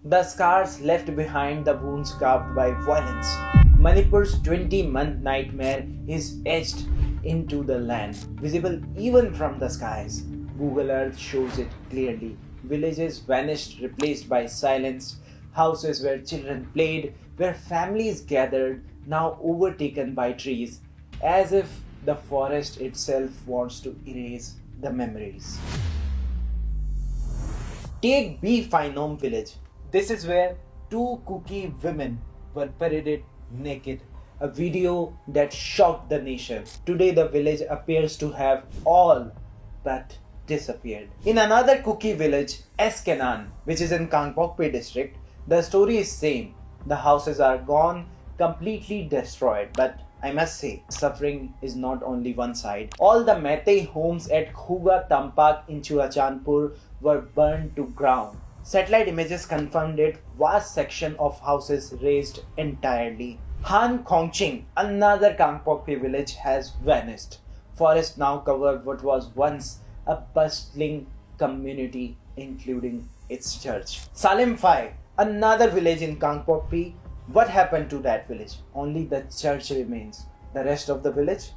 The scars left behind, the wounds carved by violence. Manipur's 20-month nightmare is etched into the land, visible even from the skies. Google Earth shows it clearly. Villages vanished, replaced by silence. Houses where children played, where families gathered, now overtaken by trees, as if the forest itself wants to erase the memories. Take B Phinom village. This is where two Kuki women were paraded naked. A video that shocked the nation. Today the village appears to have all but disappeared. In another Kuki village, Eskenan, which is in Kangpokpi district, the story is same. The houses are gone, completely destroyed, but I must say, suffering is not only one side. All the Meitei homes at Khuga Tampak in Churachandpur were burned to ground. Satellite images confirmed it. Vast section of houses razed entirely. Han Khongching, another Kangpokpi village, has vanished. Forests now cover what was once a bustling community, including its church. Salim Phai, another village in Kangpokpi. What happened to that village? Only the church remains. The rest of the village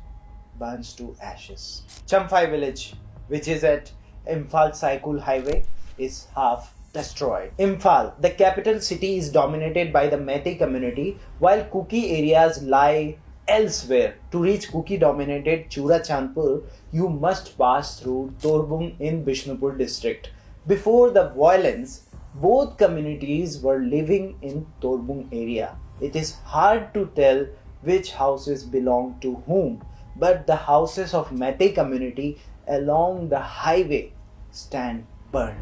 burns to ashes. Champhai village, which is at Imphal Saikul highway, is half destroyed. Imphal, the capital city, is dominated by the Meitei community, while Kuki areas lie elsewhere. To reach Kuki-dominated Churachandpur, you must pass through Torbung in Bishnupur district. Before the violence, both communities were living in Torbung area. It is hard to tell which houses belong to whom, but the houses of Meitei community along the highway stand burned.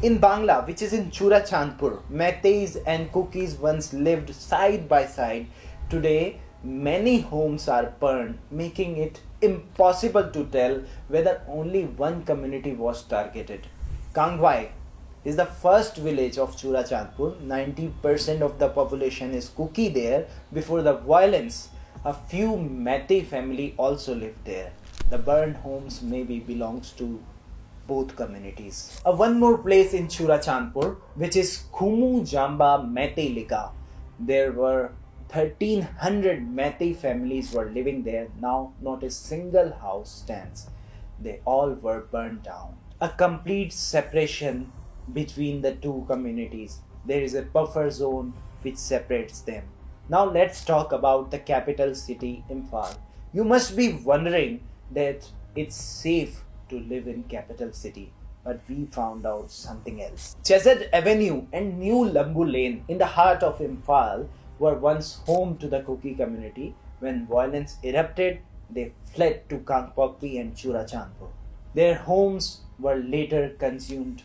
In Bangla, which is in Churachandpur, Meiteis and Kukis once lived side by side. Today, many homes are burned, making it impossible to tell whether only one community was targeted. Kangwai is the first village of Churachandpur. 90% of the population is Kuki there. Before the violence, a few Meitei family also lived there. The burned homes maybe belongs to both communities. One more place in Churachandpur, which is Khumu Jamba Meitei Lika. There were 1300 Meitei families were living there. Now not a single house stands. They all were burned down. A complete separation between the two communities. There is a buffer zone which separates them. Now let's talk about the capital city, Imphal. You must be wondering that it's safe to live in capital city, but we found out something else. Chesed Avenue and New Lambu Lane in the heart of Imphal were once home to the Kuki community. When violence erupted, they fled to Kangpokpi and Churachandpur. Their homes were later consumed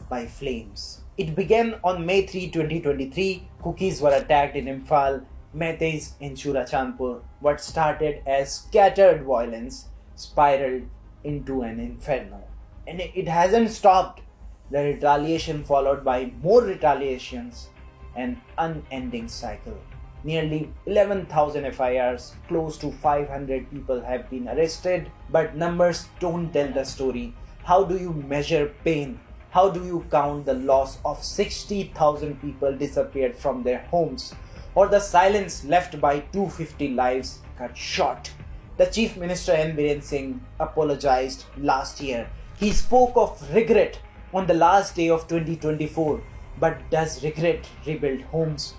by flames. It began on May 3, 2023. Kukis were attacked in Imphal, Meiteis in Churachandpur. What started as scattered violence spiraled into an inferno. And it hasn't stopped. The retaliation followed by more retaliations, an unending cycle. Nearly 11,000 FIRs, close to 500 people have been arrested, but numbers don't tell the story. How do you measure pain? How do you count the loss of 60,000 people disappeared from their homes, or the silence left by 250 lives cut short? The Chief Minister N. Biren Singh apologized last year. He spoke of regret on the last day of 2024. But does regret rebuild homes?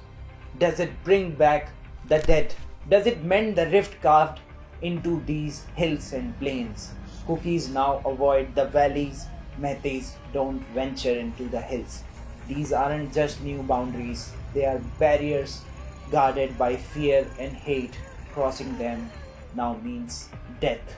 Does it bring back the dead? Does it mend the rift carved into these hills and plains? Kukis now avoid the valleys. Meiteis don't venture into the hills. These aren't just new boundaries. They are barriers guarded by fear and hate. Crossing them now means death.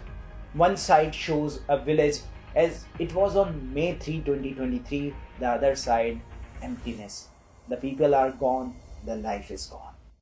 One side shows a village as it was on May 3, 2023. The other side, emptiness. The people are gone. The life is gone.